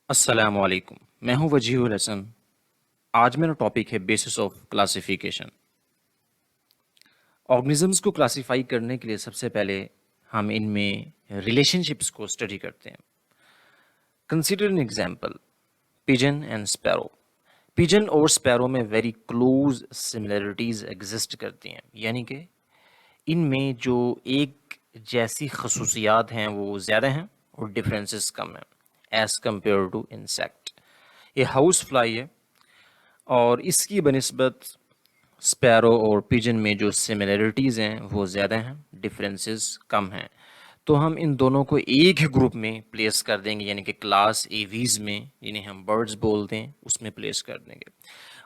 अस्सलामुअलैकुम। मैं हूं वजीहुल हसन। आज मेरा टॉपिक है बेसिस ऑफ क्लासिफिकेशन। ऑर्गेनिजम्स को क्लासिफाई करने के लिए सबसे पहले हम इनमें रिलेशनशिप्स को स्टडी करते हैं। Consider an example, pigeon and sparrow. Pigeon और स्पैरो में वेरी क्लोज सिमिलरिटीज़ एग्जिस्ट करती हैं, यानी कि इनमें जो एक जैसी खसूसियात हैं वो ज़्यादा हैं और डिफरेंसेस कम हैं एज़ कम्पेयर टू इंसेक्ट। ये हाउस फ्लाई है और इसकी बनिस्बत स्पैरो और पिजन में जो सिमिलरिटीज़ हैं वो ज़्यादा हैं, डिफरेंसेस कम हैं। तो हम इन दोनों को एक ही ग्रुप में प्लेस कर देंगे, यानी कि क्लास एवीज़ में, जिन्हें हम बर्ड्स बोलते हैं, उसमें प्लेस कर देंगे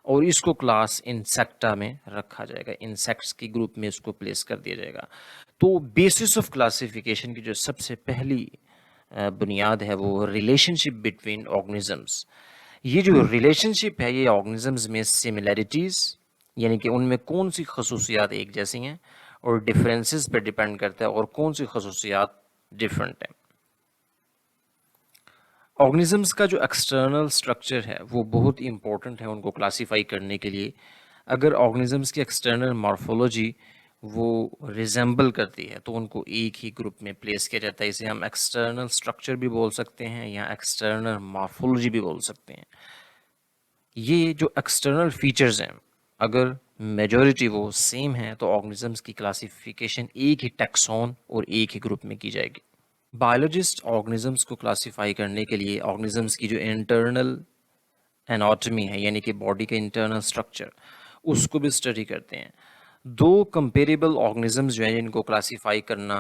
और इसको क्लास इंसेक्टा में रखा जाएगा, इंसेक्ट्स की ग्रुप में इसको प्लेस कर दिया जाएगा। तो बेसिस ऑफ क्लासिफिकेशन की जो सबसे पहली बुनियाद है वो रिलेशनशिप बिटवीन ऑर्गेनिजम्स। ये जो रिलेशनशिप है ये ऑर्गेनिजम्स में सिमिलैरिटीज़, यानी कि उनमें कौन सी खसूसियात एक जैसी हैं, और डिफरेंसेस पर डिपेंड करता है और कौन सी खसूसियात डिफरेंट हैं। ऑर्गेनिजम्स का जो एक्सटर्नल स्ट्रक्चर है वो बहुत इंपॉर्टेंट है उनको क्लासीफाई करने के लिए। अगर ऑर्गेनिजम्स की एक्सटर्नल मॉर्फोलॉजी वो रिजेंबल करती है तो उनको एक ही ग्रुप में प्लेस किया जाता है। इसे हम एक्सटर्नल स्ट्रक्चर भी बोल सकते हैं या एक्सटर्नल मॉर्फोलॉजी भी बोल सकते हैं। ये जो एक्सटर्नल फीचर्स हैं, अगर मेजॉरिटी वो सेम है तो ऑर्गेनिजम्स की क्लासिफिकेशन एक ही टैक्सॉन और एक ही ग्रुप में की जाएगी। बायोलॉजिस्ट ऑर्गेनिजम्स को क्लासिफाई करने के लिए ऑर्गेनिजम्स की जो इंटरनल एनाटॉमी है, यानी कि बॉडी का इंटरनल स्ट्रक्चर, उसको भी स्टडी करते हैं। दो कंपेरेबल ऑर्गेनिजम्स जो है इनको क्लासिफाई करना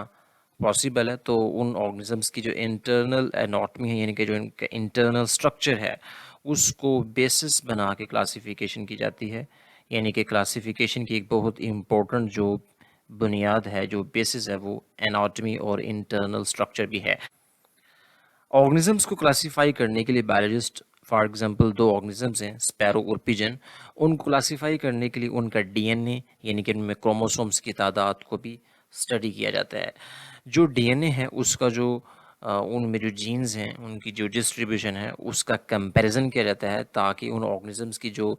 पॉसिबल है, तो उन ऑर्गेनिजम्स की जो इंटरनल एनाटॉमी है, यानी कि जो इनका इंटरनल स्ट्रक्चर है, उसको बेसिस बना के क्लासिफिकेशन की जाती है। यानी कि क्लासिफिकेशन की एक बहुत इम्पोर्टेंट जो बुनियाद है, जो बेसिस है, वो एनाटॉमी और इंटरनल स्ट्रक्चर भी है। ऑर्गेनिजम्स को क्लासिफाई करने के लिए बायोलॉजिस्ट, फॉर एग्जांपल दो ऑर्गेनिजम्स हैं स्पैरो और पिजन, उनको क्लासिफाई करने के लिए उनका डीएनए, यानी कि उनमें क्रोमोसोम्स की तादाद को भी स्टडी किया जाता है। जो डीएनए है उसका जो उनमें जो जीन्स हैं उनकी जो डिस्ट्रीब्यूशन है उसका कंपैरिजन किया जाता है, ताकि उन ऑर्गेनिजम्स की जो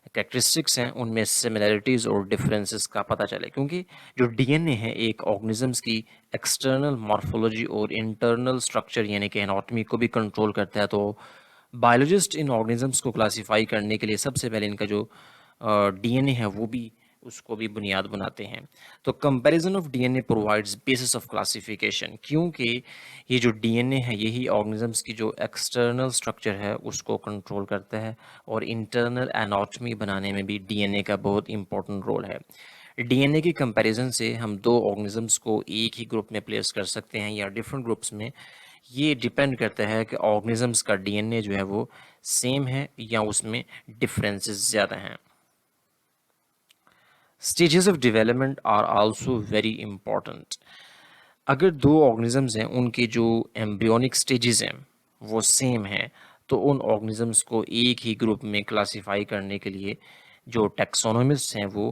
कैरेक्टरिस्टिक्स हैं उनमें सिमिलरिटीज़ और डिफरेंसेस का पता चले। क्योंकि जो डीएनए है एक ऑर्गेनिजम्स की एक्सटर्नल मॉर्फोलॉजी और इंटरनल स्ट्रक्चर, यानी कि एनाटॉमी को भी कंट्रोल करता है। तो बायोलॉजिस्ट इन ऑर्गेनिजम्स को क्लासिफाई करने के लिए सबसे पहले इनका जो डीएनए है वो भी, उसको भी बुनियाद बनाते हैं। तो comparison of DNA provides basis of classification, क्योंकि ये जो डीएनए है यही ऑर्गेनिजम्स की जो एक्सटर्नल स्ट्रक्चर है उसको कंट्रोल करता है और इंटरनल एनाटॉमी बनाने में भी डीएनए का बहुत इंपॉर्टेंट रोल है। डीएनए की कंपैरिजन से हम दो ऑर्गेनिजम्स को एक ही ग्रुप में प्लेस कर सकते हैं या डिफरेंट ग्रुप्स में। ये डिपेंड करता है कि ऑर्गेनिजम्स का डीएनए जो है वो सेम है या उसमें डिफरेंसेस ज़्यादा हैं। Stages of development are also very important. अगर दो ऑर्गेनिजम्स हैं उनके जो एम्ब्रियोनिक स्टेजेस हैं वो सेम हैं, तो उन ऑर्गेनिजम्स को एक ही ग्रुप में क्लासिफाई करने के लिए जो टैक्सोनॉमिस्ट हैं वो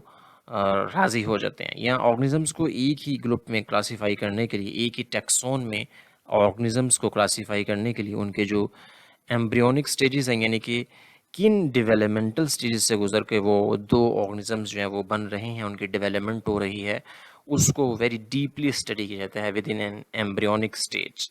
राज़ी हो जाते हैं। या ऑर्गेनिजम्स को एक ही ग्रुप में क्लासिफाई करने के लिए, एक ही टैक्सोन में ऑर्गेनिजम्स को क्लासिफाई करने के लिए उनके जो एम्ब्रियोनिक स्टेजेस हैं, यानी कि किन डेवलपमेंटल स्टेजेस से गुजर के वो दो ऑर्गेनिजम्स जो हैं वो बन रहे हैं, उनकी डेवलपमेंट हो रही है, उसको वेरी डीपली स्टडी किया जाता है with in an embryonic stage.